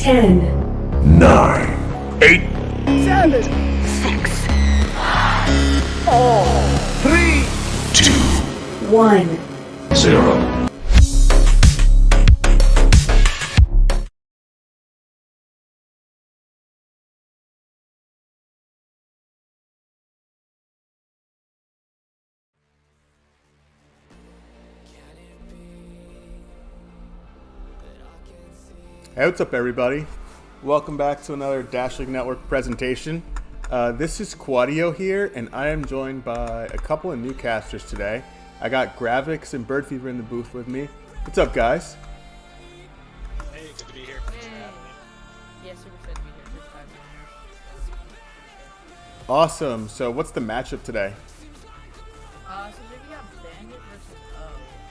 10, 9, 8, 7, 6, 3, 2, 1. 0. Hey, what's up everybody? Welcome back to another Dash League Network presentation. This is Quadio here, and I am joined by a couple of new casters today. I got Gravix and Bird Fever in the booth with me. What's up, guys? Hey, good to be here. Thanks for having me. Yeah, super excited to be here. First time being here. Awesome. So what's the matchup today? So today we got Bandit versus O,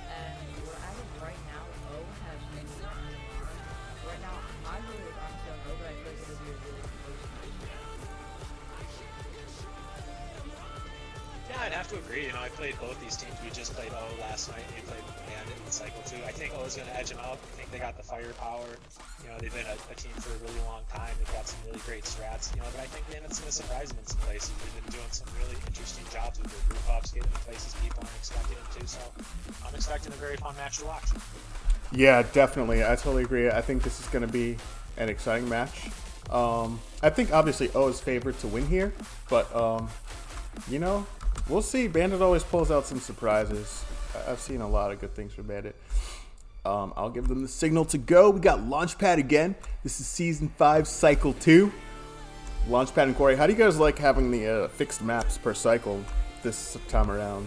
and we're at it right now. O has been running hard. Right now, I really was honestly on O, but I feel like it'll be a really close match. Yeah, I'd have to agree. You know, I played both these teams. We just played O last night. We played Bandit in Cycle 2. I think O is going to edge them out. I think they got the firepower. You know, they've been a team for a really long time. They've got some really great strats. You know, but I think Bandit's going to surprise them in some places. They've been doing some really interesting jobs with their group ups, getting in places people aren't expecting them to. So I'm expecting a very fun match to watch. Yeah, definitely. I totally agree. I think this is going to be an exciting match. I think obviously O is favored to win here, but you know, we'll see. Bandit always pulls out some surprises. I've seen a lot of good things from Bandit. I'll give them the signal to go. We got Launchpad again. This is Season 5, Cycle 2. Launchpad and Corey, how do you guys like having the fixed maps per cycle this time around?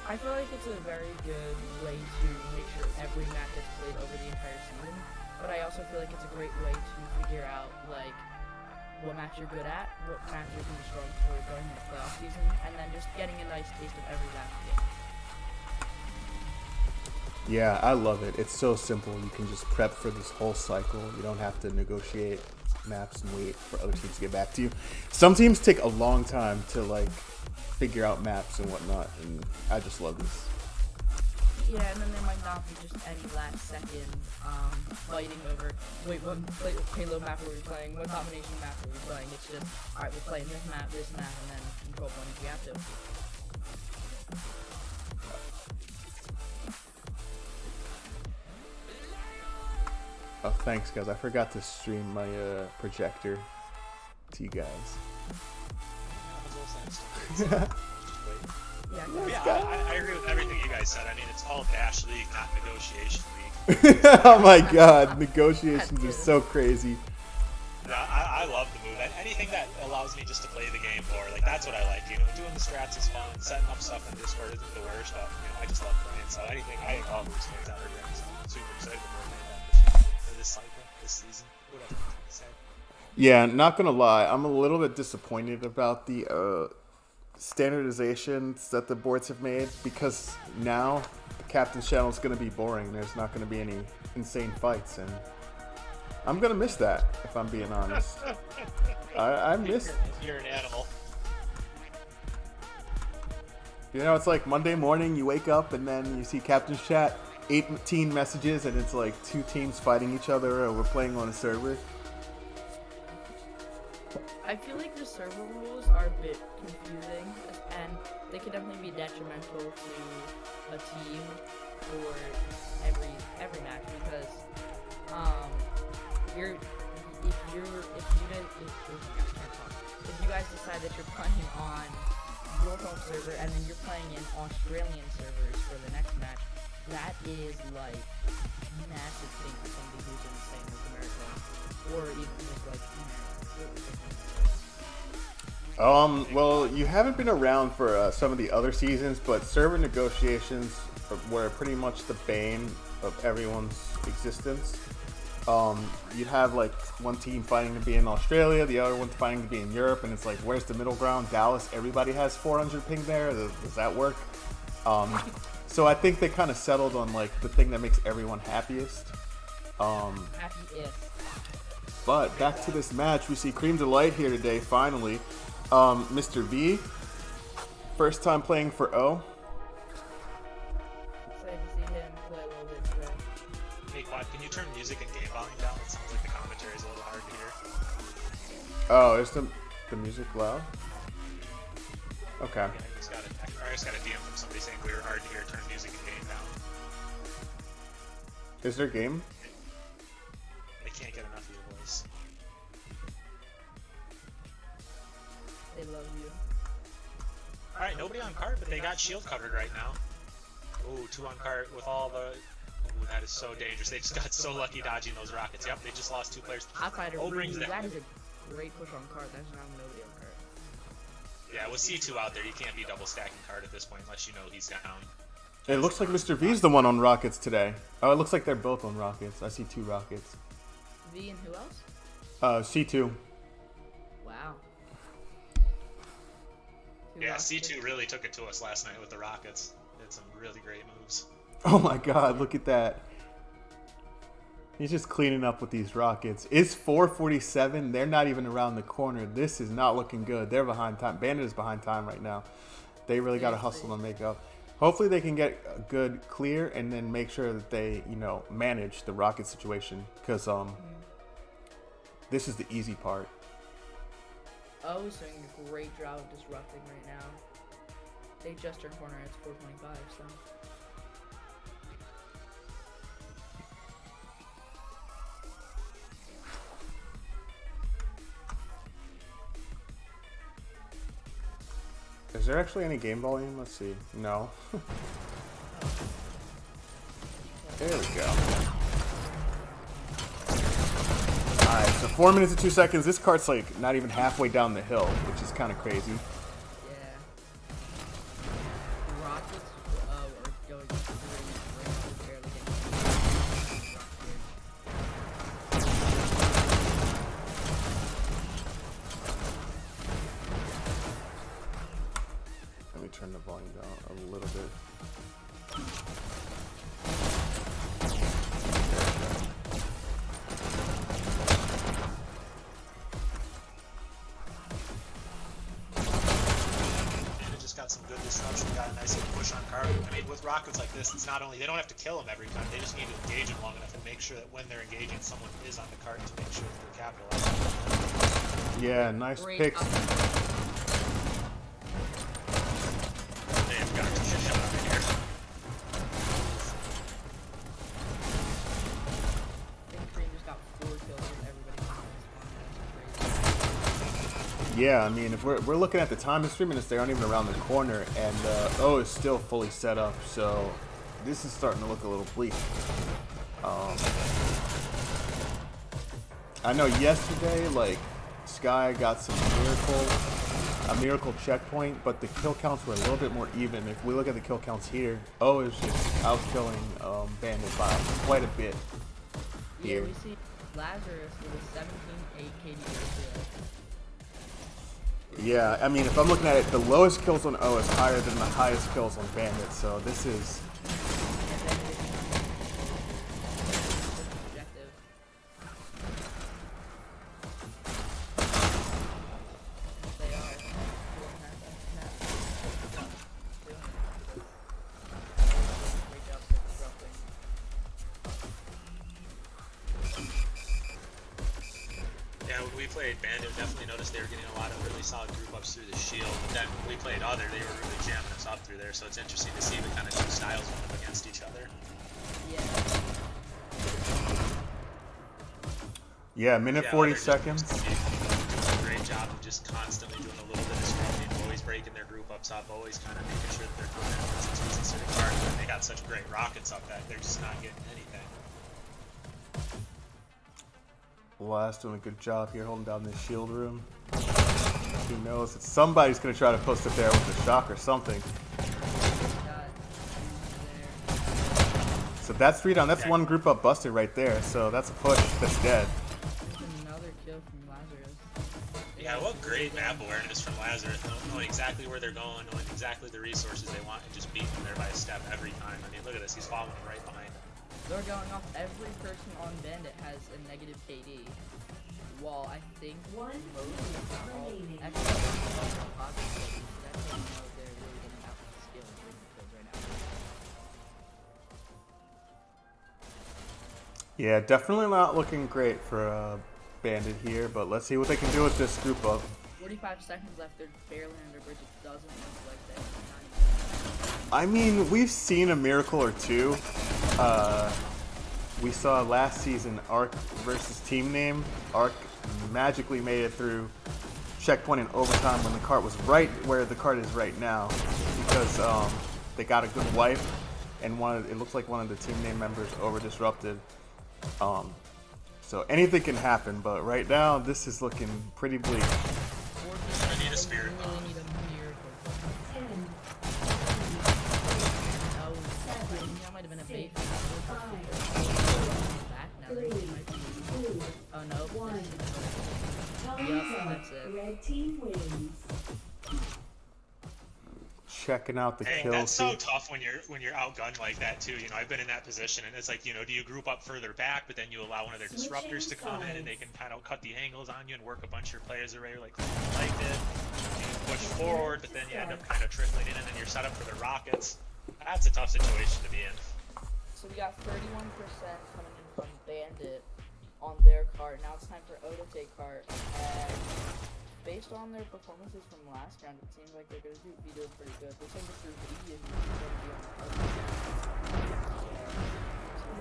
I feel like it's a very good way to make sure every map gets played over the entire season, but I also feel like it's a great way to figure out, like, what match you're good at, what match you're going to be strong for going into the playoff season, and then just getting a nice taste of every last game. Yeah, I love it. It's so simple. You can just prep for this whole cycle. You don't have to negotiate maps and wait for other teams to get back to you. Some teams take a long time to like figure out maps and whatnot, and I just love this. Yeah, and then there might not be just any last second fighting over, wait, what payload map are we playing, what combination map are we playing. It's just, alright, we're playing this map, and then control point if we have to. Oh, thanks, guys. I forgot to stream my projector to you guys. I agree with everything you guys said. I mean, it's all Dash League, not Negotiation League. Oh my god, negotiations are so crazy. No, I love the move. Anything that allows me just to play the game more, like, that's what I like. You know, doing the strats is fun. Setting up stuff in Discord isn't the worst, but, you know, I just love playing. So anything, I always plays out every game. So I'm super excited to play that this cycle, this season, whatever you say. Yeah, not gonna lie, I'm a little bit disappointed about the standardizations that the boards have made, because now the captain's channel is gonna be boring. There's not gonna be any insane fights, and I'm gonna miss that, if I'm being honest. I miss. You're an animal. You know, it's like Monday morning, you wake up and then you see captain's chat, 18 messages, and it's like 2 teams fighting each other, or we're playing on a server. I feel like the server rules are a bit confusing, and they could definitely be detrimental to a team for every match, because if you guys decide that you're playing on your home server and then you're playing in Australian servers for the next match, that is like a massive thing for somebody who's in the same North America, or even just like Well, you haven't been around for some of the other seasons, but server negotiations were pretty much the bane of everyone's existence. You'd have like one team fighting to be in Australia, the other one fighting to be in Europe, and it's like, where's the middle ground? Dallas, everybody has 400 ping there. Does that work? So I think they kind of settled on like the thing that makes everyone happiest. But back to this match, we see Cream Delight here today, finally. Mr. V, first time playing for O. Excited to see him play a little bit today. Hey, Quad, can you turn music and game volume down? It sounds like the commentary is a little hard to hear. Oh, is the music loud? Okay. Yeah, I just got a DM from somebody saying we were hard to hear. Turn music and game down. Is there game? They can't get enough of your voice. They love you. All right, nobody on cart, but they got shield covered right now. Ooh, 2 on cart with all the. Ooh, that is so dangerous. They just got so lucky dodging those rockets. Yep, they just lost 2 players. Outsider, brings them. that is a great push on cart. That's not nobody on cart. Yeah, with C2 out there, you can't be double stacking cart at this point unless you know he's down. It looks like Mr. V's the one on rockets today. Oh, it looks like they're both on rockets. I see 2 rockets. V and who else? C2. Wow. Yeah, C2 really took it to us last night with the rockets. Did some really great moves. Oh my god, look at that. He's just cleaning up with these rockets. It's 4:47. They're not even around the corner. This is not looking good. They're behind time. Bandit is behind time right now. They really got to hustle and make up. Hopefully they can get a good clear and then make sure that they, manage the rocket situation. Because this is the easy part. Oh, he's doing a great job of disrupting right now. They just turned corner. It's 4:25, so. Is there actually any game volume? Let's see. No. There we go. Alright, so 4 minutes and 2 seconds. This cart's like not even halfway down the hill, which is kind of crazy. Yeah. Rockets are going through. Barely Let me turn the volume down a little bit. Got some good disruption, got a nice little push on cart. I mean, with rockets like this, it's not only, they don't have to kill them every time, they just need to engage them long enough and make sure that when they're engaging, someone is on the cart to make sure that they're capitalizing. Yeah, nice picks. They have got to get shot out of here. I think Cream just got 4 kills with everybody. Yeah, I mean, if we're looking at the time, it's 3 minutes. They aren't even around the corner, and O is still fully set up. So this is starting to look a little bleak. I know yesterday, like Sky got some a miracle checkpoint, but the kill counts were a little bit more even. If we look at the kill counts here, O is just outkilling Bandit by quite a bit here. Yeah, we see Lazarus with a 17-8 KD ratio. Yeah, I mean, if I'm looking at it, the lowest kills on O is higher than the highest kills on Bandit, so this is... Objective. They are. Great job disrupting. Yeah, when we played Bandit, definitely noticed they were getting a lot of really solid group ups through the shield. But then when we played Other, they were really jamming us up through there. So it's interesting to see the kind of two styles run up against each other. Yeah, minute 40 seconds. Doing a great job of just constantly doing a little bit of scrubbing, always breaking their group ups up, always kind of making sure that they're doing it once it's considered hard. And they got such great rockets up that they're just not getting anything. Last doing a good job here holding down this shield room. Who knows? Somebody's going to try to post it there with a shock or something. So that's 3 down. That's one group up busted right there. So that's a push. That's dead. Another kill from Lazarus. Yeah, what great map awareness from Lazarus, knowing exactly where they're going, knowing exactly the resources they want, and just beating them there by a step every time. I mean, look at this. He's following right behind them. They're going off. Every person on Bandit has a negative KD. While I think One most all remaining. extra are positive. That's how you know they're really getting out with skill and kills right now. Yeah, definitely not looking great for Bandit here, but let's see what they can do with this group up. 45 seconds left. They're barely under bridge. It doesn't look like they're not I mean, we've seen a miracle or two. We saw last season Arc versus Team Name. Arc magically made it through checkpoint in overtime when the cart was right where the cart is right now, because they got a good wipe, and it looks like one of the Team Name members over disrupted. So anything can happen, but right now this is looking pretty bleak. I need a spirit They bomb. really need a miracle. 10, Oh, that might have been a bait. 5, Back now. 3, 2, Oh no. 1. Yup, Time's up. that's it. Red team wins. Checking out the Hey, kills. that's so here. tough when you're outgunned like that too. You know, I've been in that position, and it's like, you know, do you group up further back, but then you allow one of their disruptors to come in, and they can kind of cut the angles on you and work a bunch of your players array like Mike did. You push forward, but then you end up kind of trickling in, and then you're set up for the rockets. That's a tough situation to be in. So we got 31% coming in from Bandit on their card. Now it's time for O to take card. And based on their performances from last round, it seems like they're going to be doing pretty good. This number 3 is going to be on the other side.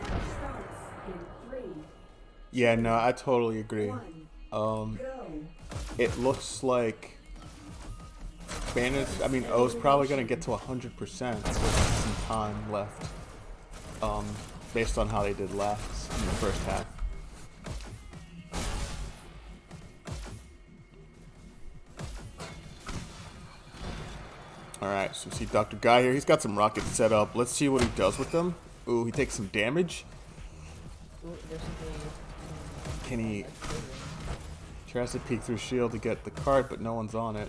Match starts in 3, Yeah, no, I totally agree. 1, Um, go. it looks like O's probably going to get to 100% with some time left, based on how they did last in the first half. Alright, so we see Dr. Guy here. He's got some rockets set up. Let's see what he does with them. Ooh, he takes some damage. Ooh, there's something. Can he... Tries to peek through shield to get the cart, but no one's on it.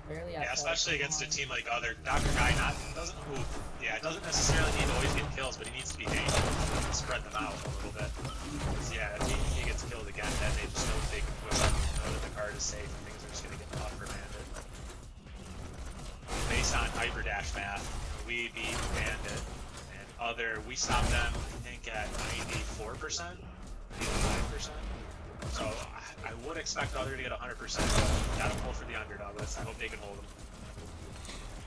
Barely Yeah, outside. especially against a team like other Dr. Guy doesn't necessarily need to always get kills, but he needs to be dangerous and spread them out a little bit. Because yeah, if he gets killed again, then they just know that they can push up, know that the card is safe, and things are just gonna get tough for Bandit. Based on Hyperdash math, we beat Bandit, and we stopped them, I think, at 94%, 95%. So I would expect other to get 100%. Gotta pull for the underdog. I hope they can hold them.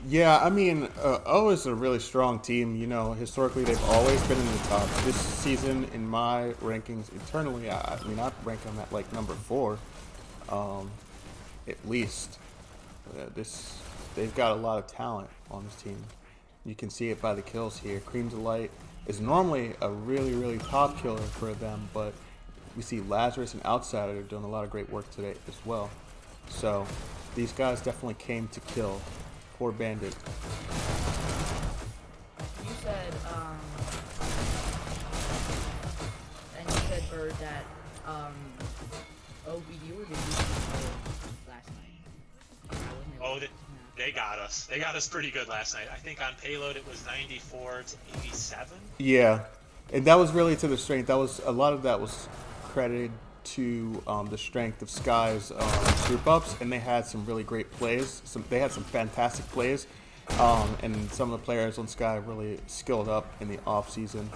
Yeah, I mean, O is a really strong team. You know, historically they've always been in the top. This season, in my rankings internally, I rank them at like number 4, at least. They've got a lot of talent on this team. You can see it by the kills here. Cream Delight is normally a really, really top killer for them, but we see Lazarus and Outsider doing a lot of great work today as well. So these guys definitely came to kill. Poor Bandit. You said, and you said, Bird, that, OBU or did you last night? Oh, they got us. They got us pretty good last night. I think on payload it was 94 to 87. Yeah, and that was really to the strength. A lot of that was credited to the strength of Sky's group ups, and they had some really great plays. They had some fantastic plays, and some of the players on Sky really skilled up in the off season.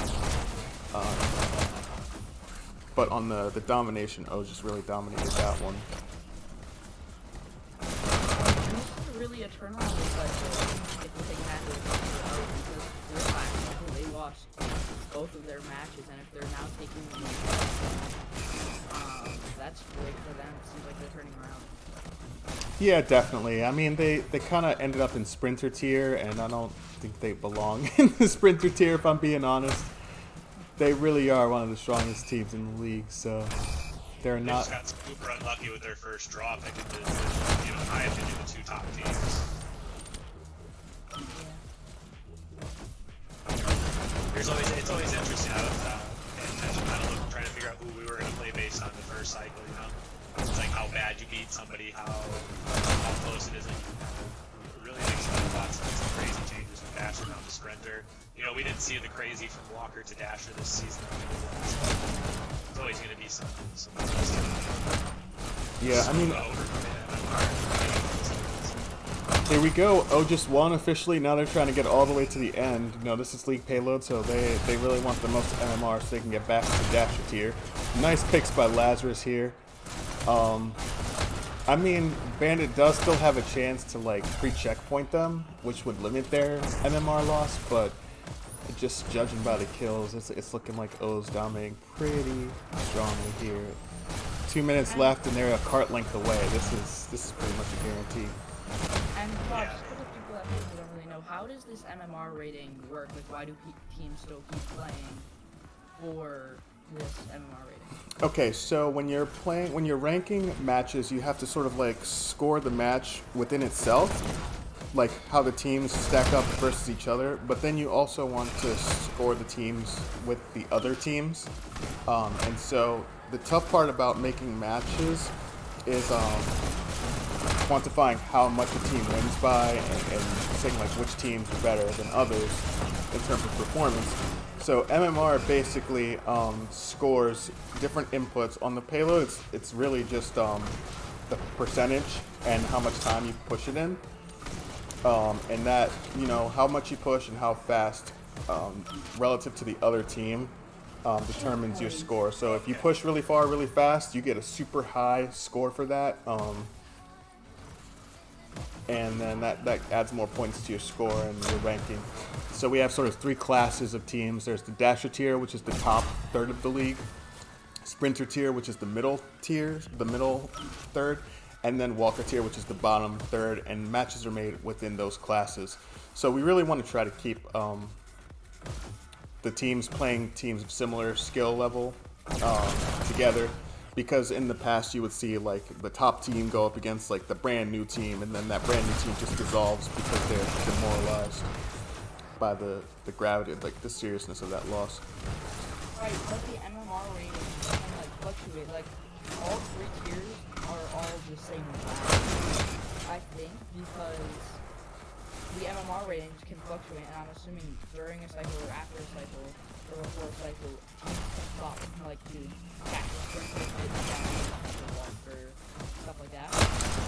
But on the domination, O just really dominated that one. This is really a turn on this if you take matches because they lost both of their matches, and if they're now taking the that's great for them. It seems like they're turning around. Yeah, definitely. I mean, they kind of ended up in Sprinter tier, and I don't think they belong in the Sprinter tier, if I'm being honest. They really are one of the strongest teams in the league, so they're They not... just got super unlucky with their first draw pick. In my opinion, the 2 top teams. It's always interesting. I was kind of trying to figure out who we were going to play based on the first cycle. You know, it's like how bad you beat somebody, how close it is. Like, really makes you thought some crazy changes from Dasher down to Sprinter. You know, we didn't see the crazy from Walker to Dasher this season. It's always going to be some. Yeah, I mean... Here we go. Oh, just won officially. Now they're trying to get all the way to the end. No, this is league payload, so they really want the most MMR so they can get back to the Dasher tier. Nice picks by Lazarus here. I mean, Bandit does still have a chance to like pre-checkpoint them, which would limit their MMR loss, but just judging by the kills, it's looking like O's dominating pretty strongly here. 2 minutes left and they're a cart length away. This is pretty much a guarantee. And Bob, just for the people that maybe don't really know, how does this MMR rating work? Like, why do teams still keep playing for this MMR rating? Okay, so when you're ranking matches, you have to sort of like score the match within itself, like how the teams stack up versus each other, but then you also want to score the teams with the other teams. And so the tough part about making matches is quantifying how much a team wins by and saying like which teams are better than others in terms of performance. So MMR basically scores different inputs on the payload. It's really just the percentage and how much time you push it in, and that, you know, how much you push and how fast relative to the other team determines your score. So if you push really far, really fast, you get a super high score for that. And then that adds more points to your score and your ranking. So we have sort of 3 classes of teams. There's the Dasher tier, which is the top third of the league. Sprinter tier, which is the middle tier, the middle third. And then Walker tier, which is the bottom third. And matches are made within those classes. So we really want to try to keep the teams playing teams of similar skill level together. Because in the past you would see like the top team go up against like the brand new team, and then that brand new team just dissolves because they're demoralized by the gravity, like the seriousness of that loss. Right, but the MMR rating can like fluctuate. Like all 3 tiers are all the same amount, I think, because the MMR ratings can fluctuate, and I'm assuming during a cycle or after a cycle or before a cycle, teams can flop like to catch stuff like that.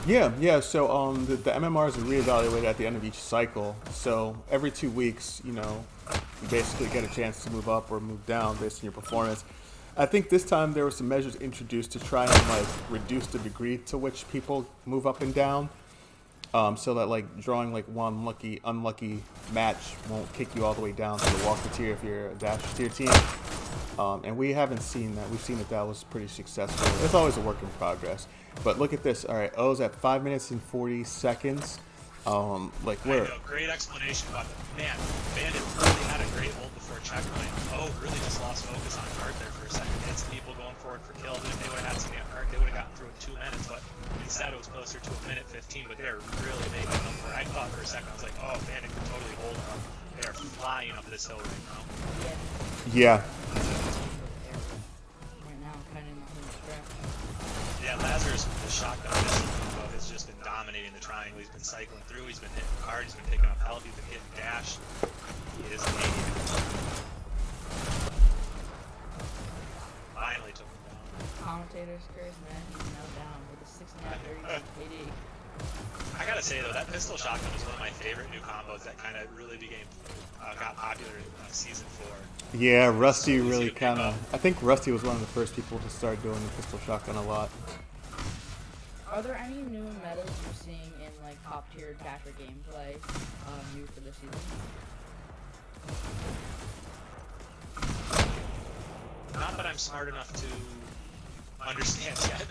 Yeah. So the MMRs are reevaluated at the end of each cycle. So every 2 weeks, you know, you basically get a chance to move up or move down based on your performance. I think this time there were some measures introduced to try and like reduce the degree to which people move up and down. So that like drawing like one unlucky match won't kick you all the way down to the Walker tier if you're a Dasher tier team. And we haven't seen that. We've seen that was pretty successful. It's always a work in progress. But look at this. All right, O's at 5 minutes and 40 seconds. Like I we're know, great explanation about that. Man, Bandit really had a great hold before checkpoint. Oh, really just lost focus on Art there for a second. Hits people going forward for kills. If they would have had some Art, they would have gotten through in 2 minutes. But instead, it was closer to 1 minute 15. But they're really making up for it. I thought for a second, I was like, oh, Bandit can totally hold them. They are flying up this hill right now. yeah. Right now, kind of in the home stretch. Yeah, Lazarus with the shotgun has just been dominating the triangle. He's been cycling through. He's been hitting hard. He's been picking up health. He's been getting dash. He is leading. Finally took him down. Commentator's curse, man. He's now down with a 69-30 KD. I gotta say though, that pistol shotgun was one of my favorite new combos that kind of really got popular in season 4. Yeah, Rusty So easy really to pick kind up. of. I think Rusty was one of the first people to start doing the pistol shotgun a lot. Are there any new metas you're seeing in like top tier Dasher gameplay new for this season? Not that I'm smart enough to understand yet.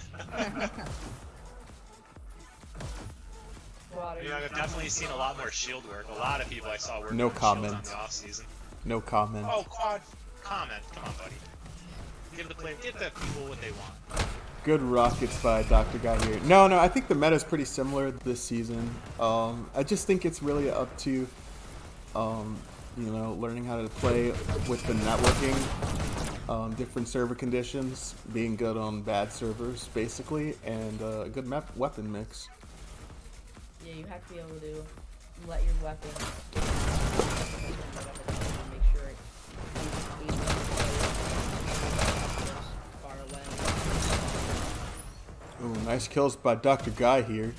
You know, I've definitely seen a lot more shield work. A lot of people I saw working No on comment. shields on the off season. No comment. Oh, quad comment. Come on, buddy. Give the people what they want. Good rockets by Dr. Guy here. No, I think the meta is pretty similar this season. I just think it's really up to, you know, learning how to play with the networking, different server conditions, being good on bad servers, basically, and a good weapon mix. Yeah, you have to be able to let your weapon make sure it's far away. Ooh, nice kills by Dr. Guy here.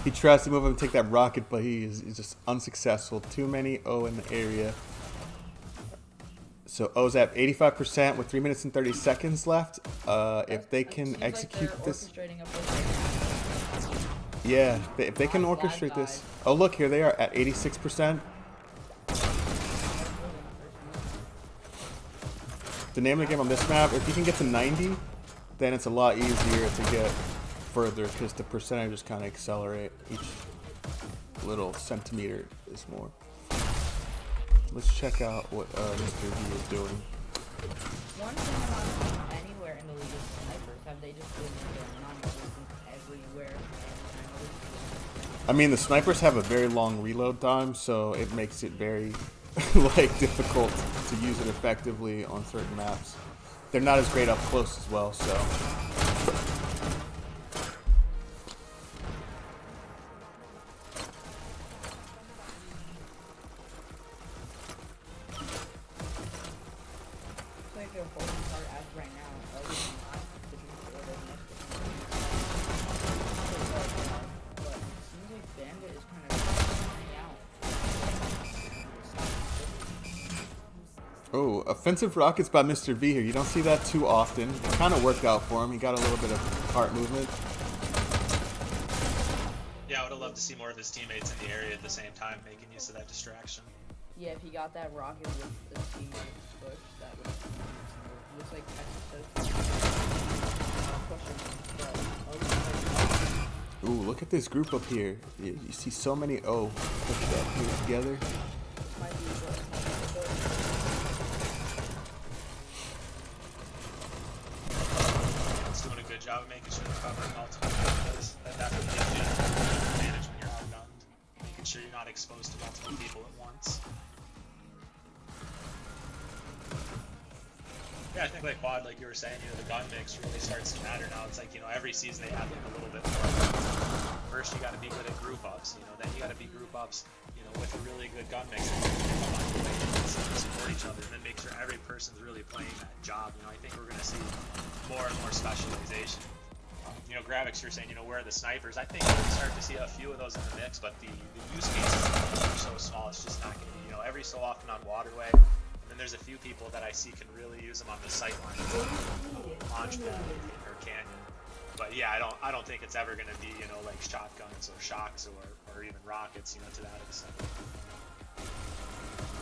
He tries to move him and take that rocket, but he's just unsuccessful. Too many O in the area. So O's at 85% with 3 minutes and 30 seconds left. If they can execute this, yeah, if they can orchestrate this. Oh, look, here they are at 86%. The name of the game on this map, if you can get to 90, then it's a lot easier to get further because the percentages kind of accelerate. Each little centimeter is more. Let's check out what Mr. V is doing. One thing about anywhere in the league is snipers. Have they just been non-existent everywhere? I mean, the snipers have a very long reload time, so it makes it very like difficult to use it effectively on certain maps. They're not as great up close as well, so. Oh, offensive rockets by Mr. V here. You don't see that too often. It kind of worked out for him. He got a little bit of heart movement. Yeah, I would have loved to see more of his teammates in the area at the same time, making use of that distraction. Yeah, if he got that rocket with the teammate push, that would looks like Ooh, look at this group up here. You see so many O pushed up here together. Job of making sure they're covering multiple windows. That definitely gives you an advantage when you're outgunned. Making sure you're not exposed to multiple people at once. Yeah, I think like Quad, like you were saying, the gun mix really starts to matter now. It's like, every season they have like a little bit more. First you gotta be good at group ups, then you gotta be group ups, with a really good gun mix and come on your way and support each other and then make sure every person's really playing that job. I think we're gonna see more and more specialization. Gravix, you're saying, where are the snipers? I think we're going to start to see a few of those in the mix, but the use cases are so small, it's just not going to be, every so often on Waterway. And then there's a few people that I see can really use them on the sightline, launch pad or canyon. But yeah, I don't think it's ever going to be, like shotguns or shocks or even rockets, to that extent.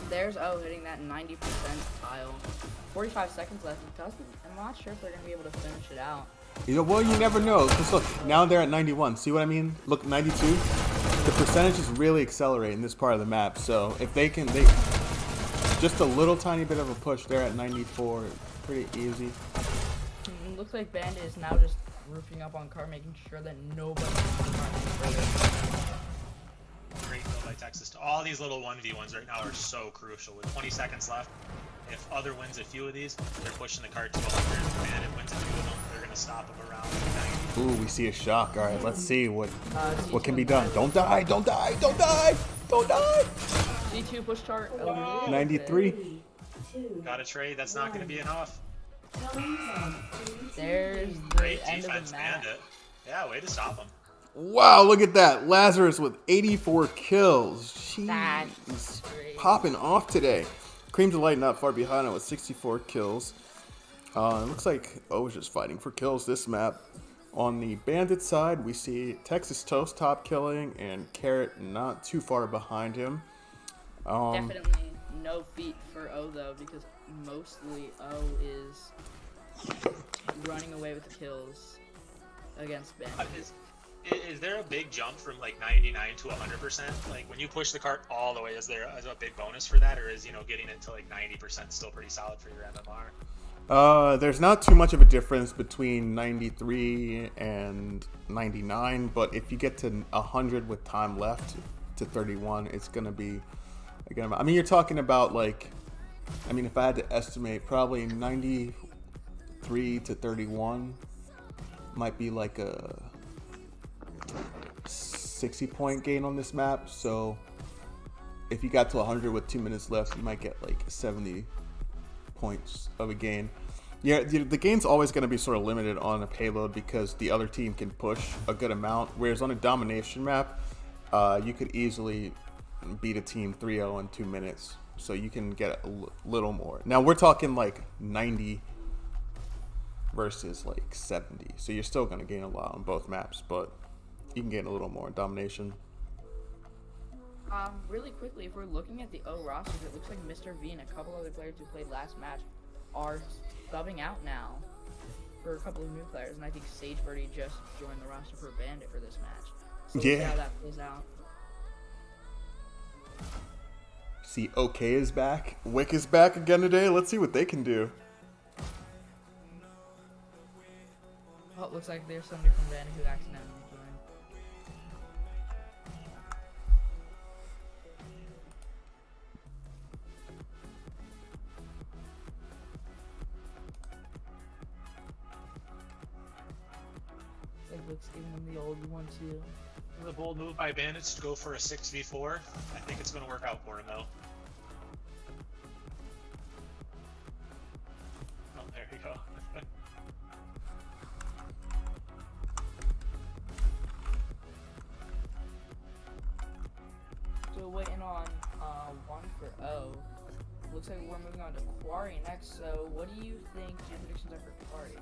There's hitting that 90% pile. 45 seconds left. I'm not sure if they're gonna be able to finish it out. Well, you never know. Just look, now they're at 91. See what I mean? Look, 92. The percentages really accelerate in this part of the map. So if they just a little tiny bit of a push, they're at 94. Pretty easy. It looks like Bandit is now just roofing up on car, making sure that nobody Great build by Texas. All these little 1v1s right now are so crucial. With 20 seconds left, if Other wins a few of these, they're pushing the cart to 100. And it wins a few of them, they're going to stop them around 90. Ooh, we see a shock. All right, let's see what can be done. Don't die, don't die, don't die, don't die. C2 push chart. 93. Got a trade, that's not going to be enough. There's the Great end defense, of the map. Bandit. Yeah, way to stop him. Wow, look at that. Lazarus with 84 kills. She's popping off today. Cream Delight not far behind with 64 kills. It looks like was just fighting for kills this map. On the Bandit side, we see Texas Toast top killing and Carrot not too far behind him. Definitely no feat for O though, because mostly O is running away with the kills against Bandit. Is there a big jump from like 99 to 100%? Like when you push the cart all the way, is there a big bonus for that, or is getting it to like 90% still pretty solid for your MMR? There's not too much of a difference between 93 and 99, but if you get to 100 with time left to 31, it's gonna be again. I mean, you're talking about like, if I had to estimate, probably 93 to 31 might be like a 60-point gain on this map. So if you got to 100 with 2 minutes left, you might get like 70 points of a gain. Yeah, the game's always going to be sort of limited on a payload because the other team can push a good amount. Whereas on a domination map, you could easily beat a team 3-0 in 2 minutes. So you can get a little more. Now we're talking like 90 versus like 70. So you're still going to gain a lot on both maps, but you can gain a little more in domination. Really quickly, if we're looking at the O rosters, it looks like Mr. V and a couple other players who played last match are subbing out now for a couple of new players, and I think Sagebirdie just joined the roster for Bandit for this match. So we'll see how that plays out. See, OK is back. Wick is back again today. Let's see what they can do. Oh, it looks like there's somebody from Bandit who accidentally joined. Looks giving them the old 1-2. The bold move by Bandits to go for a 6v4. I think it's going to work out for him though. Oh, there we go. So waiting on 1 for O. Looks like we're moving on to Quarry next. So what do you think your predictions are for Quarry?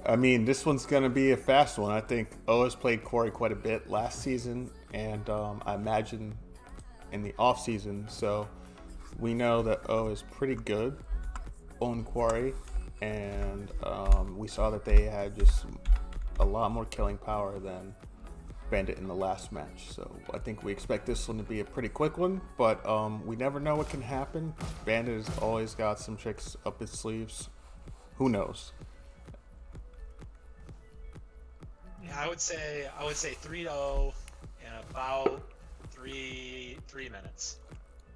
I mean, this one's going to be a fast one. I think O has played Quarry quite a bit last season, and I imagine in the off season. So we know that O is pretty good on Quarry, and we saw that they had just a lot more killing power than Bandit in the last match. So I think we expect this one to be a pretty quick one, but we never know what can happen. Bandit has always got some tricks up his sleeves. Who knows? Yeah, I would say 3-0 in about three minutes.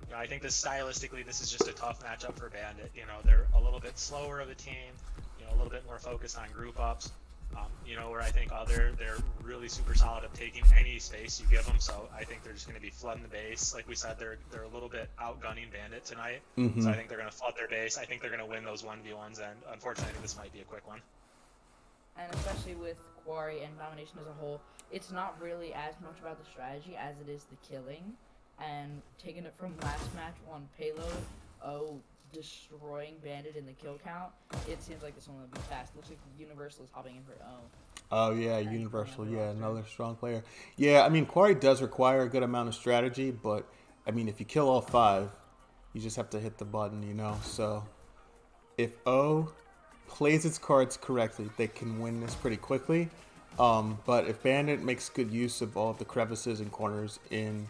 You know, I think stylistically this is just a tough matchup for Bandit. You know, they're a little bit slower of a team. You know, a little bit more focused on group ups. You know, where I think they're really super solid at taking any space you give them. So I think they're just going to be flooding the base. Like we said, they're a little bit outgunning Bandit tonight. Mm-hmm. So I think they're going to flood their base. I think they're going to win those 1v1s, and unfortunately, I think this might be a quick one. And especially with Quarry and Domination as a whole, it's not really as much about the strategy as it is the killing. And taking it from last match on Payload, O destroying Bandit in the kill count, it seems like this one will be fast. Looks like Universal is hopping in for O. Oh yeah, Universal, yeah, another strong player. Yeah, I mean, Quarry does require a good amount of strategy, but I mean, if you kill all 5, you just have to hit the button, you know. So if O plays its cards correctly, they can win this pretty quickly. But if Bandit makes good use of all of the crevices and corners in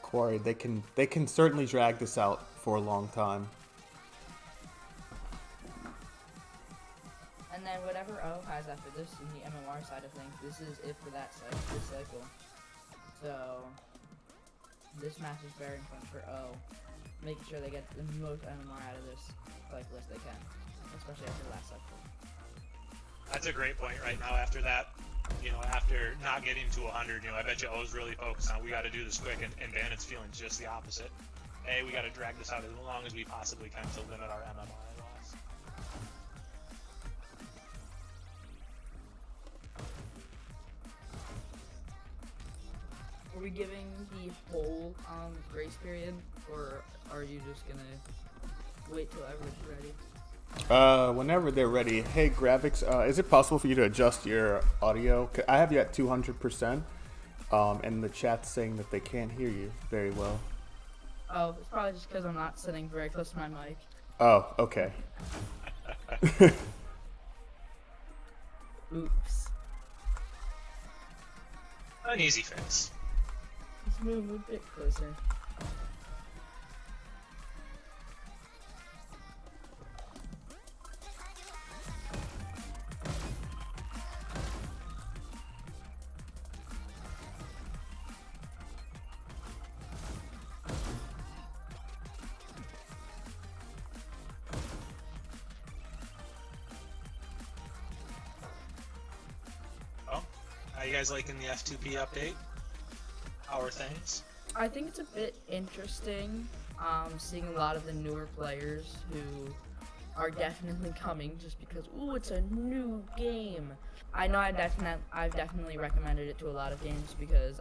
Quarry, they can certainly drag this out for a long time. And then whatever O has after this in the MMR side of things, this is it for that this cycle. So this match is very important for O, making sure they get the most MMR out of this cycle as they can, especially after the last cycle. That's a great point right now. After that, you know, after not getting to 100, you know, I bet you O's really focused on we got to do this quick, and Bandit's feeling just the opposite. Hey, we got to drag this out as long as we possibly can to limit our MMR loss. Are we giving the whole grace period, or are you just gonna wait till everyone's ready? Whenever they're ready. Hey, Graphics, is it possible for you to adjust your audio? I have you at 200%, and the chat's saying that they can't hear you very well. Oh, it's probably just because I'm not sitting very close to my mic. Oh, okay. Oops. An easy fix. Let's move a bit closer. How you guys liking the F2P update? How are things? I think it's a bit interesting, seeing a lot of the newer players who are definitely coming just because, ooh, it's a new game. I know I've definitely recommended it to a lot of games because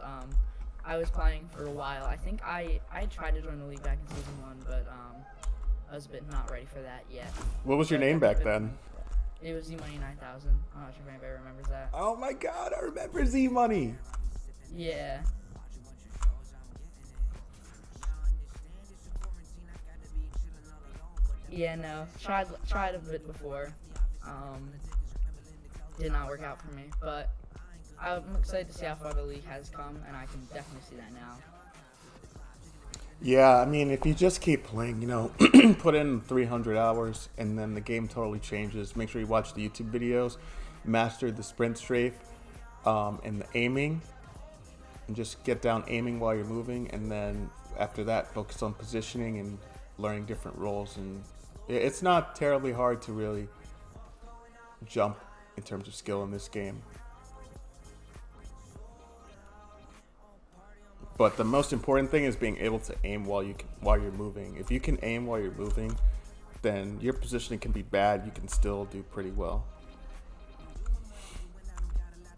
I was playing for a while. I think I tried to join the league back in season 1, but I was a bit not ready for that yet. What was your But name back then? It was Z-Money 9000. I'm not sure if anybody remembers that. Oh my god, I remember Z-Money. Yeah. Yeah, no. Tried a bit before. Did not work out for me, but I'm excited to see how far the league has come, and I can definitely see that now. Yeah, I mean, if you just keep playing, you know, put in 300 hours, and then the game totally changes. Make sure you watch the YouTube videos, master the sprint strafe, and the aiming, and just get down aiming while you're moving, and then after that, focus on positioning and learning different roles. And it's not terribly hard to really jump in terms of skill in this game. But the most important thing is being able to aim while you're moving. If you can aim while you're moving, then your positioning can be bad. You can still do pretty well.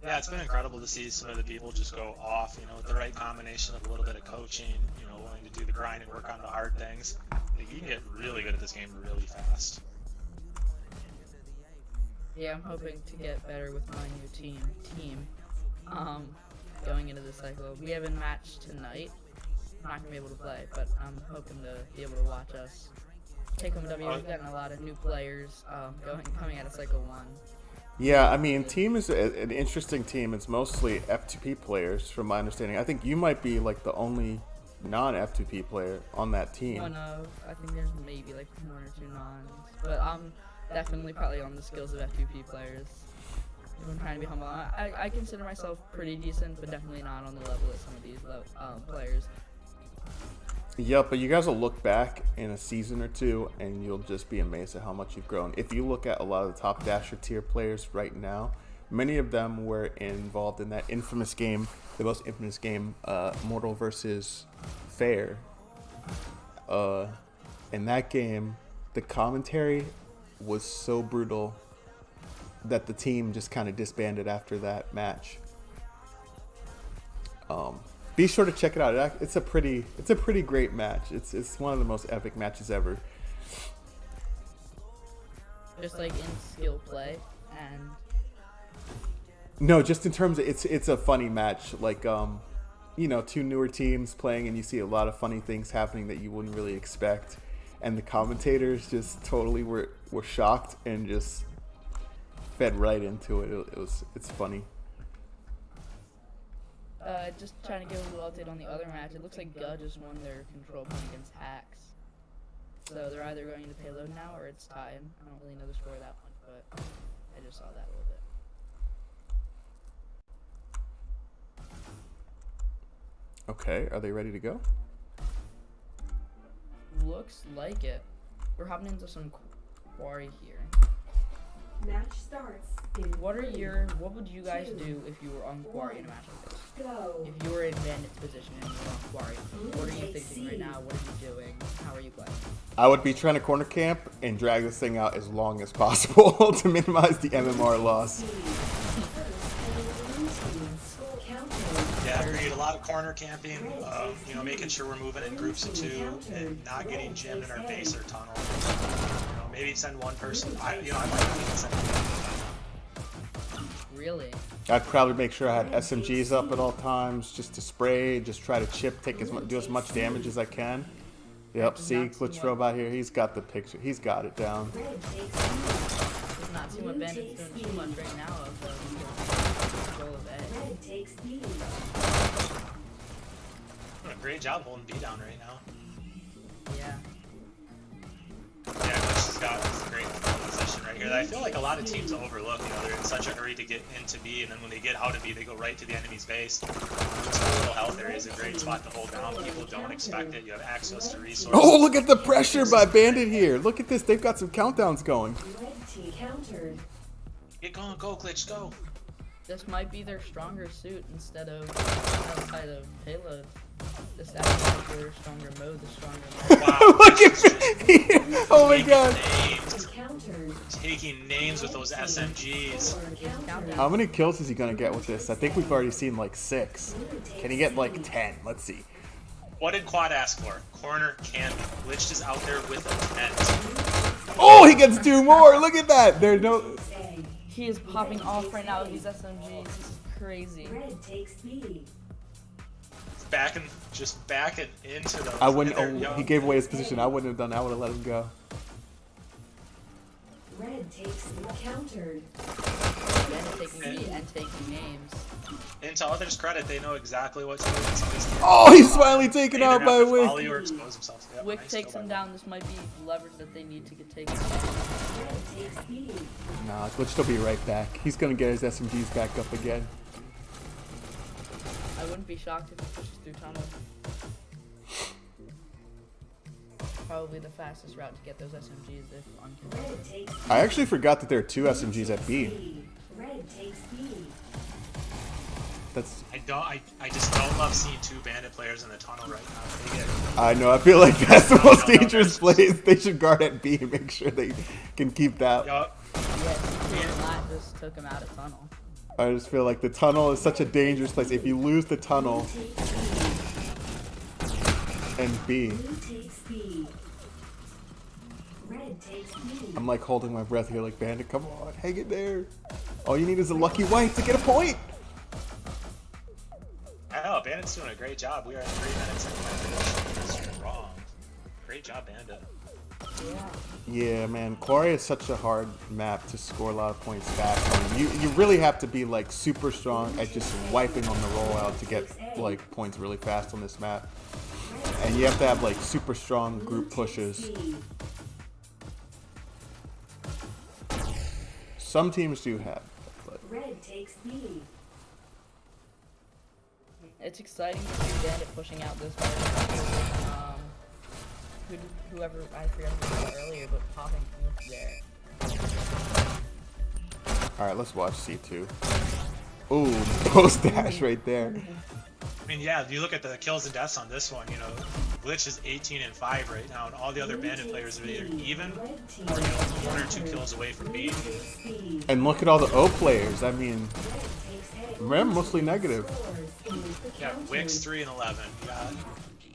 Yeah, it's been incredible to see some of the people just go off, you know, with the right combination of a little bit of coaching, you know, willing to do the grind and work on the hard things. Like, you can get really good at this game really fast. Yeah, I'm hoping to get better with my new team. Going into this cycle. We have a match tonight. I'm not gonna be able to play, but I'm hoping to be able to watch us take home W. We've gotten a lot of new players coming out of cycle 1. Yeah, I mean, team is an interesting team. It's mostly F2P players, from my understanding. I think you might be like the only non-F2P player on that team. One of, I think there's maybe like 1 or 2 nons, but I'm definitely probably on the skills of F2P players. If I'm trying to be humble, I consider myself pretty decent, but definitely not on the level of some of these players. Yep, but you guys will look back in a season or two, and you'll just be amazed at how much you've grown. If you look at a lot of the top Dasher tier players right now, many of them were involved in that infamous game, the most infamous game, Mortal versus Fair. In that game, the commentary was so brutal that the team just kind of disbanded after that match. Be sure to check it out. It's a pretty great match. It's one of the most epic matches ever. Just like in skill play and. No, just in terms of it's a funny match. Like you know, 2 newer teams playing, and you see a lot of funny things happening that you wouldn't really expect, and the commentators just totally were shocked and just fed right into it. It's funny. Just trying to give a little update on the other match. It looks like Gud just won their control point against Hacks. So they're either going to payload now or it's tied. I don't really know the score of that one, but I just saw that a little bit. Okay, are they ready to go? Looks like it. We're hopping into some quarry here. Match starts in What would you guys do if you were on quarry in a match like this? go. If you were in Bandit's position and you were on quarry, what are you thinking right now? What are you doing? How are you playing? I would be trying to corner camp and drag this thing out as long as possible to minimize the MMR loss. Yeah, agreed. A lot of corner camping, you know, making sure we're moving in groups of 2 and not getting jammed in our base or tunnel. You know, maybe send one person. I might not even send one. Really? I'd probably make sure I had SMGs up at all times, just to spray, just try to chip, do as much damage as I can. Yep, see, Glitch Robot here, he's got the picture, he's got it down. Does not seem what Bandit's doing too much right now of control of A. Red takes lead. Doing a great job holding B down right now. Yeah. Yeah, Glitch has got this great position right here that I feel like a lot of teams overlook. You know, they're in such a hurry to get into B, and then when they get out of B, they go right to the enemy's base. So little health area is a great spot to hold down. People don't expect it. You have access to resources. Oh, look at the pressure by Bandit here. Look at this, they've got some countdowns going. Red team countered. Get going, go, Glitch, go. This might be their stronger suit instead of outside of payload. This actually their stronger mode, the stronger mode. Wow. Look at me. Oh my god. Names. taking names with those SMGs. Countdown. How many kills is he gonna get with this? I think we've already seen like 6. Can he get like 10? Let's see. What did Quad ask for? Corner candy. Glitched is out there with a tent. Oh, he gets 2 more. Look at that. There's no. He is popping off right now with these SMGs. This is crazy. Red takes B. Just backing into those. I wouldn't. And they're Oh, young. he gave away his position. I wouldn't have done that. I would have let him go. Red takes countered. And taking me and taking names. And to others' credit, they know exactly what to do against this team. Oh, he's finally taken They out either by have to Wick. volley or expose themselves. Yep, Wick nice takes kill him by down. This might be leverage that they need to get taken. Red takes B. Nah, Glitch will be right back. He's gonna get his SMGs back up again. I wouldn't be shocked if he pushes through tunnel. Probably the fastest route to get those SMGs if uncontested. Red takes I actually forgot that there are 2 SMGs at B. B. Red takes B. That's. I just don't love seeing 2 bandit players in the tunnel right now. They get I know. I feel like that's the most no, dangerous place. They should guard at B and make sure they can keep that. yup. Yeah, CT and Lat just took him out of tunnel. I just feel like the tunnel is such a dangerous place. If you lose the tunnel and B, Blue takes B. Red takes B. I'm like holding my breath here like, Bandit, come on, hang it there. All you need is a lucky wipe to get a point. I know, Bandit's doing a great job. We are at 3 minutes and that's wrong. Great job, Bandit. Yeah, man, Quarry is such a hard map to score a lot of points fast on. You really have to be like super strong at just wiping on the rollout to get like points really fast on this map. And you have to have like super strong group pushes. B. Some teams do have, but Red takes B. It's exciting to see Bandit pushing out this hard. Whoever, I forgot who it was earlier, but popping there. all right, let's watch C2. Ooh, post dash right there. I mean, yeah, you look at the kills and deaths on this one, you know, Glitch is 18-5 right now, and all the other bandit players are either even Red team. or, you know, 1 or 2 kills away from being even. B. And look at all the O players. I mean, Red takes A. remember, mostly negative. Scores in the Yeah, Wix 3 and 11. You got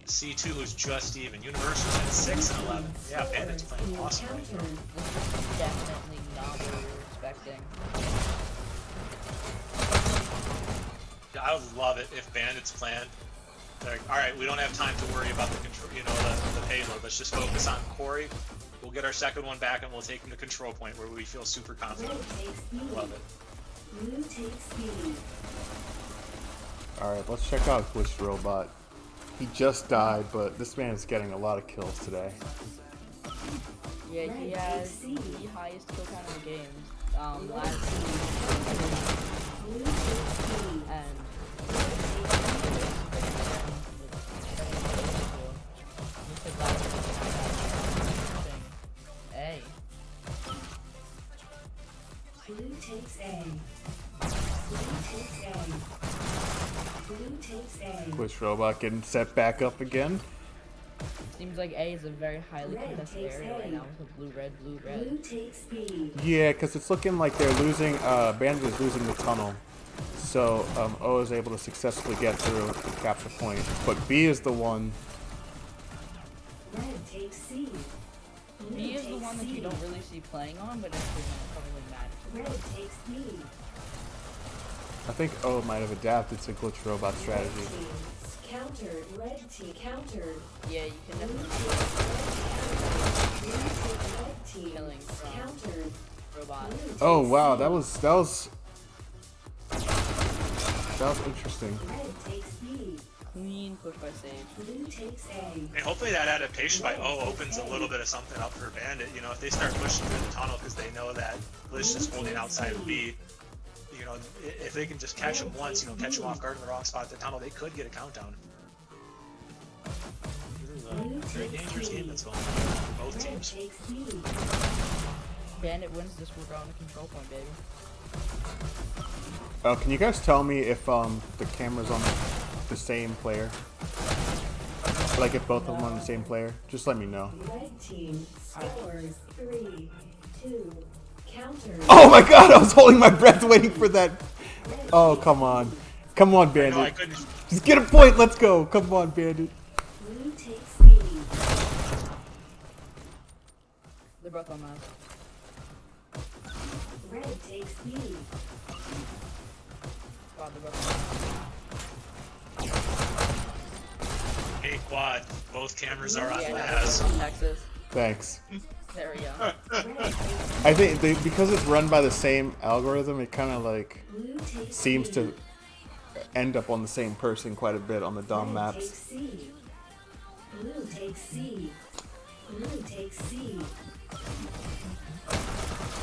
C2 who's just even. Universal's at 6 and 11. Yeah, Bandit's playing awesome right now. This is definitely not what we were expecting. I would love it if Bandit's plan. They're like, all right, we don't have time to worry about the control, you know, the payload. Let's just focus on Corey. We'll get our second one back, and we'll take him to control point where we feel super confident. Red takes B. Love it. Blue takes B. All right, let's check out Glitch Robot. He just died, but this man is getting a lot of kills today. Yeah, he has the highest kill count in the game. Last Blue takes B. and A. Blue takes A. Blue takes A. Blue takes A. Glitch Robot getting set back up again. Seems like A is a very highly Red contested takes area A. right now with blue, red, blue, red. Blue takes B. Yeah, because it's looking like they're losing. Bandit is losing the tunnel, so O is able to successfully get through and capture point. But B is the one. Red takes C. Blue B is the takes one that C. you don't really see playing on, but it's probably match. Red takes B. I think O might have adapted to Glitch Robot Red strategy. team countered. Red team countered. Yeah, you can Blue definitely takes red team. Killing from- Countered. robot. Blue Oh takes wow, C. that was interesting. Red takes B. Clean push by Sage. Blue takes A. And hopefully that adaptation by O opens a little bit of something up for Bandit. You know, if they start pushing through the tunnel because they know that Glitch is holding outside of B, you know, if they can just catch him once, you know, catch him off guard in the wrong spot at the tunnel, they could get a countdown. This is a very dangerous game that's going on for both Red teams. takes B. Bandit wins this, we're going to control point, baby. Oh, can you guys tell me if the camera's on the same player? Like if both of them are on the same player? Just let me know. Red team scores 3, 2, countered. Oh my god, I was holding my breath waiting for that. Oh, come on. Come on, No, I Bandit. couldn't. Just get a point, let's go. Come on, Bandit. Blue takes B. They're both on that. Red takes B. Quad, they're both on Hey, Quad, both cameras are on that. Yeah, Laz. Texas. Thanks. There we go. Red takes I think because it's run by the same algorithm, it kind of like Blue takes seems B. to end up on the same person quite a bit on the DOM Red takes maps. C. Blue takes C. Blue takes C.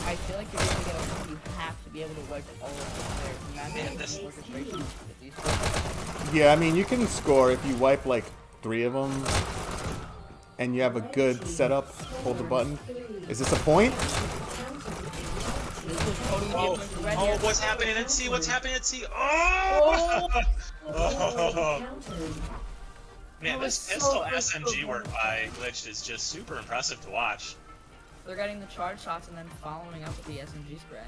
I feel like you're able to get a point, you have to be able to wipe all of the players. And that's Man, the this- orchestration with these two. Yeah, I mean, you can score if you wipe like 3 of them and you have a good setup. Hold the button. Is this a point? This was totally Oh, different from Red oh, here. what's happening at C? What's happening at C? Oh! Oh! Countered. Man, this pistol SMG work by Glitched is just super impressive to watch. They're getting the charge shots and then following up with the SMG spray.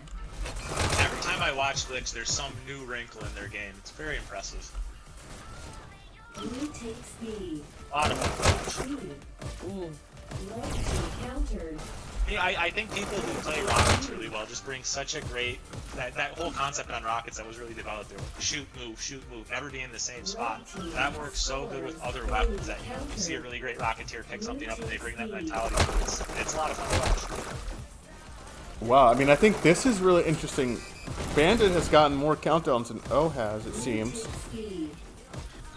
Every time I watch Glitch, there's some new wrinkle in their game. It's very impressive. Blue takes B. A lot of fun. C. Ooh. Red team countered. Yeah, I think people who play Rockets really well just bring such a great that whole concept on Rockets that was really developed there. Shoot, move, never be in the same spot. That works so good with other weapons that you see a really great Rocketeer pick something up and they bring that mentality. It's a lot of fun to watch. Wow, I mean, I think this is really interesting. Bandit has gotten more countdowns than O has, it seems. B.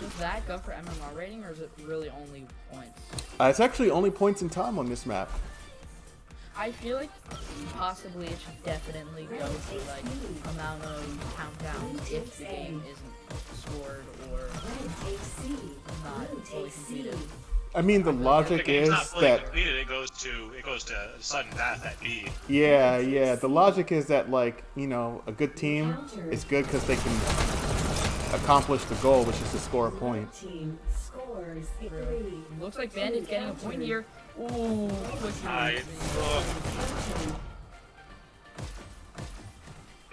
Does that go for MMR rating or is it really only points? It's actually only points in time on this map. I feel like possibly it should definitely go for like amount of countdowns if the game isn't scored or Red takes C. not Blue fully takes completed. C. I mean, the If the logic game's is not fully that completed, it goes to sudden death at B. yeah. The logic is that like a good team is good because they can accomplish the goal, which is to score a point. Red team scores 3. Looks like Bandit's getting a point here. Ooh, quick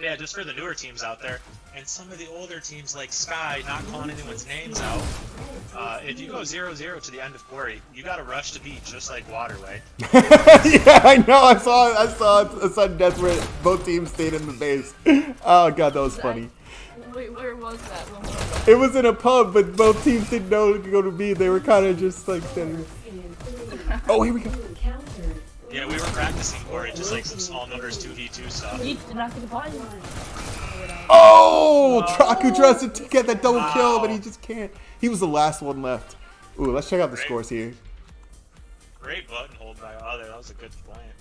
Yeah, just for the newer teams out there, and some of the older teams like Sky, not calling anyone's names out. If you go 0-0 to the end of Quarry, you gotta rush to beat just like Waterway. Yeah, I know. I saw a sudden death where both teams stayed in the base. Oh god, that was funny. Wait, where was that? When was that? It was in a pub, but both teams didn't know to go to B. They were kind of just like standing. Oh, here we go. Blue countered. Yeah, we were practicing Quarry, just like some small numbers 2v2 stuff. Yeet, did not get the button. Oh, Traku tries to get that double kill, but he just can't. He was the last one left. Ooh, let's check out the Great. scores here. Great button hold by Other, that was a good plant.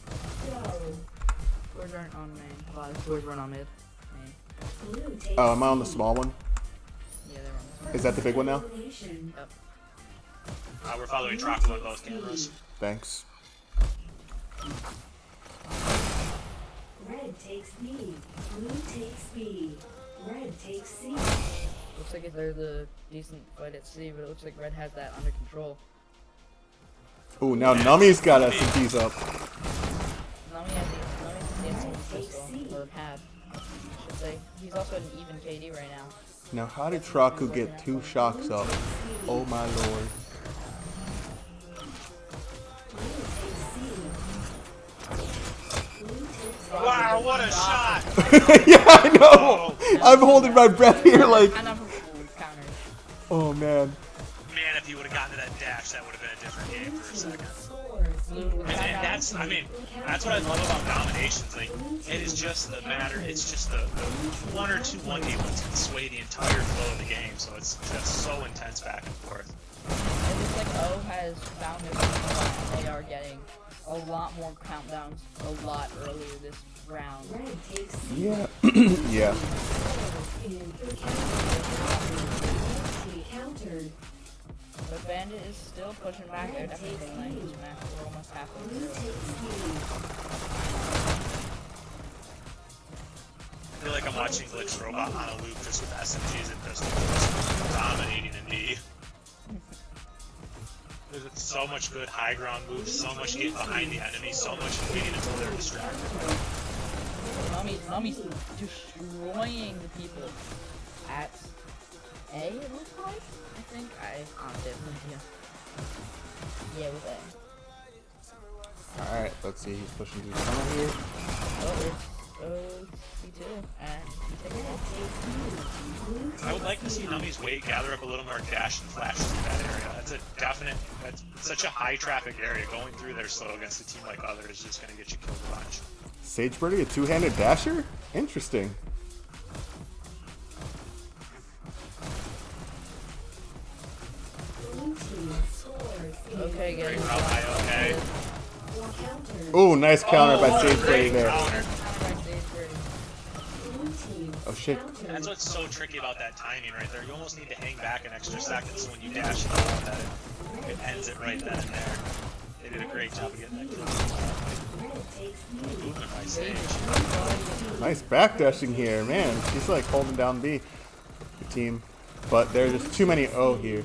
Scores aren't on main. Scores weren't on mid. Main. Blue takes Oh, am I on the C. small one? Yeah, they're on Is that the big one now? Elimination. Yep. We're following Traku on both cameras. Thanks. Red takes B. Blue takes B. Red takes C. Looks like there's a decent fight at C, but it looks like Red has that under control. Ooh, now Nummy's got SMGs up. Nami has the SMG pistol, or had, I should say. He's also at an even KD right now. Now, how did Traku get 2 shocks up? Oh my lord. Wow, what a shot! Yeah, I know. I'm holding my breath here, like. And I'm counter. Oh man. Man, if you would have gotten to that dash, that would have been a different game for a second. Blue with And that that's, I mean, that's what I love about dominations. Like, it is just the matter. It's just the 1 or 2 1v1s can sway the entire flow of the game. So it's just so intense back and forth. It looks like O has found it. They are getting a lot more countdowns a lot earlier this round. Red takes C. Yeah. Yeah. Countered. But Bandit is still pushing back. They're definitely going to like this match. We're almost halfway Blue through. takes B. I feel like I'm watching Glitch Robot on a loop just with SMGs and pistols dominating in B. There's so much good high ground moves, so much getting behind the enemy, so much waiting until they're distracted. Nummy's destroying the people at A, it looks like? I think. I honestly have no idea. Yeah, with A. Alright, let's see. He's pushing through the tunnel here. Oh, there's C2, and he takes it. I would like to see Nummy's weight gather up a little more dash and flash through that area. That's a definite, that's such a high traffic area. Going through there slow against a team like Other is just going to get you killed a bunch. Sage Birdie, a two-handed dasher? Interesting. Okay, Great guys. route by OK. Oh, nice counter by what a Sage Birdie great there. counter. Oh shit. That's what's so tricky about that timing right there. You almost need to hang back an extra second so when you dash it out that it ends it right then and there. They did a great job of getting that kill. Movement by Sage. Nice backdashing here, man. She's like holding down B, the team. But there's just too many O here.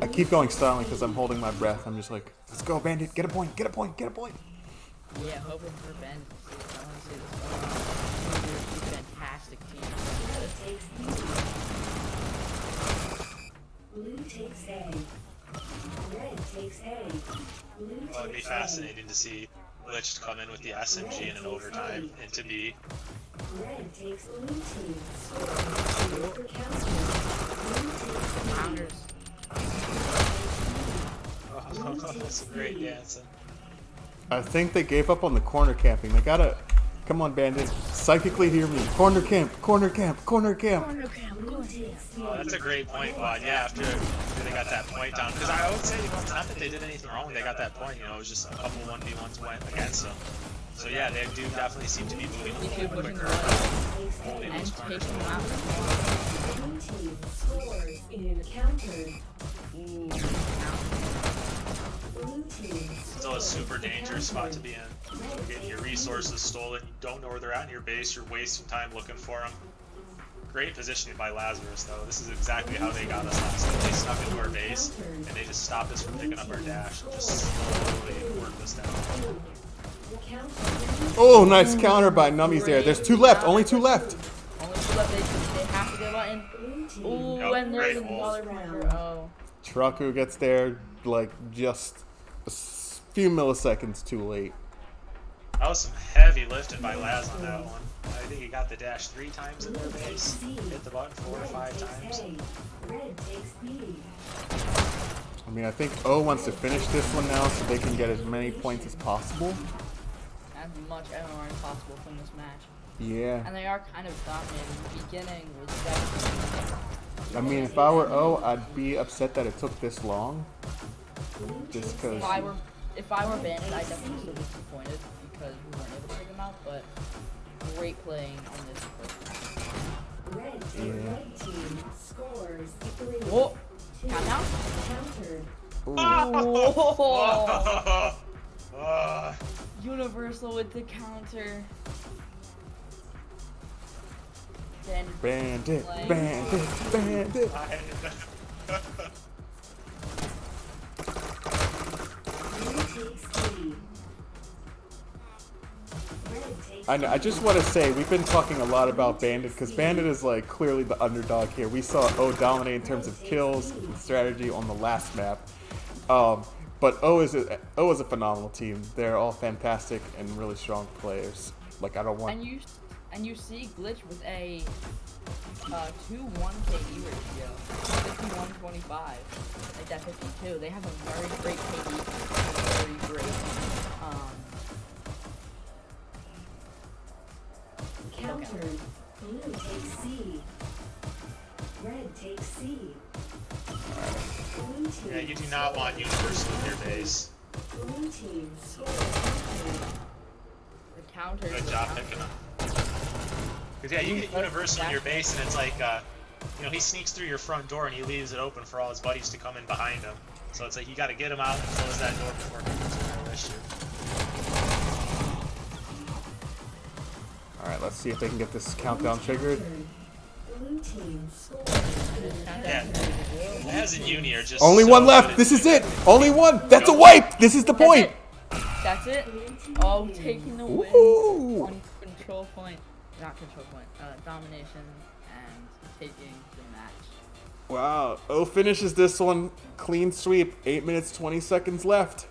I keep going silent because I'm holding my breath. I'm just like, let's go, Bandit. Get a point, get a point, get a point. Yeah, hoping for Ben. I want to see this. Fantastic team. Blue takes A. Red takes A. Blue Well, it'd be takes fascinating to see Glitch come in with the SMG in an overtime into B. Red takes blue team. For counter. Blue takes Counters. Oh, that's some great dancing. I think they gave up on the corner camping. They gotta, come on, Bandit. Psychically hear me. Corner camp, corner camp, corner camp. Oh, that's a great point, Quad. Yeah, after they got that point down. Because I would say it's not that they did anything wrong when they got that point. You know, it was just a couple 1v1s went against them. So yeah, they do definitely seem to be moving a little bit quicker. Holding And those corners. taking them out. Blue team scores in counter. Blue team Still a super dangerous spot to be in. Getting your resources stolen, you don't know where they're at in your base, you're wasting time looking for them. Great positioning by Lazarus, though. This is exactly how they got us last time. They snuck into our base, and they just stopped us from picking up our dash and just slowly worked us down. Oh, nice counter by Nummies there. There's two left, only two left. Only two left. They have to get in. Ooh, Yep, and there's great another hold. bunker. Oh. Trucku gets there like just a few milliseconds too late. That was some heavy lifting by Laz on that one. I think he got the dash 3 times in their base. Hit the button 4 or 5 times. Red takes B. I mean, I think O wants to finish this one now so they can get as many points as possible. As much MMR as possible from this match. Yeah. And they are kind of dominating. The beginning was definitely. I mean, if I were O, I'd be upset that it took this long. Just because. If I were Bandit, I'd definitely be disappointed because we weren't able to take them out, but great playing on this first match. Red team scores 3. Whoa! Countdown? Countered. Oh! Universal with the counter. Bandit, bandit, bandit. Blue takes B. Red takes I just want to say, we've been talking a lot about Bandit because Bandit is like clearly the underdog here. We saw O dominate in terms of kills and strategy on the last map. But O is a phenomenal team. They're all fantastic and really strong players. Like, I don't want... And you see Glitch with a 2-1 KD ratio, 51-25, like that 52. They have a very great KD, very great. countered. Blue takes C. Red takes C. Blue team. Yeah, you do not want Universal in your base. Blue team scores The counter. Good job picking them. Because yeah, you get Universal in your base, and it's like, you know, he sneaks through your front door and he leaves it open for all his buddies to come in behind him. So it's like you got to get him out and close that door before he comes in there with you. Alright, let's see if they can get this countdown triggered. Blue team scores. Yeah, Laz and Uni are just Only so one good left. at This is doing it. Only one. That's a wipe. This is the point. That's That's it. Oh, taking the win Ooh. on control point. Not control point. Domination and taking the match. Wow. O finishes this one clean sweep. 8 minutes 20 seconds left.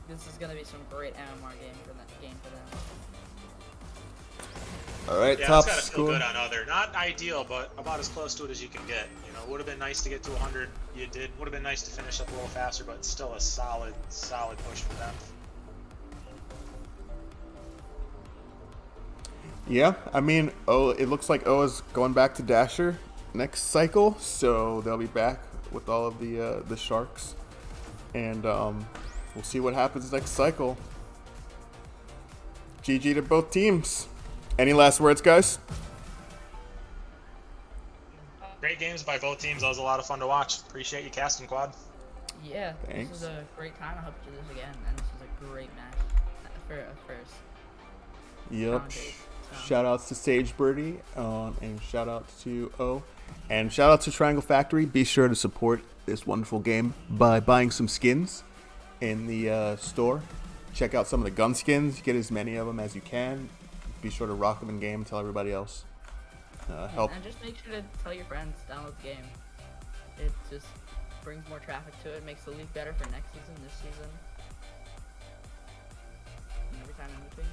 This is gonna be some great MMR game for them. All right, Yeah, top it's gotta feel score. good on other. Not ideal, but about as close to it as you can get. You know, would have been nice to get to 100. You did. Would have been nice to finish up a little faster, but still a solid push for them. Yeah, I mean, it looks like O is going back to Dasher next cycle, so they'll be back with all of the Sharks, and we'll see what happens next cycle. GG to both teams. Any last words, guys? Great games by both teams. That was a lot of fun to watch. Appreciate you casting, Quad. Yeah, Thanks. this was a great time. I hope to do this again, and this was a great match for a first. Yep. Round 8, so. Shout outs to Sage Birdie, and shout out to O, and shout out to Triangle Factory. Be sure to support this wonderful game by buying some skins in the store. Check out some of the gun skins. Get as many of them as you can. Be sure to rock them in game. Tell everybody else. Help. And just make sure to tell your friends, download the game. It just brings more traffic to it, makes the league better for next season, this season, and every time in between.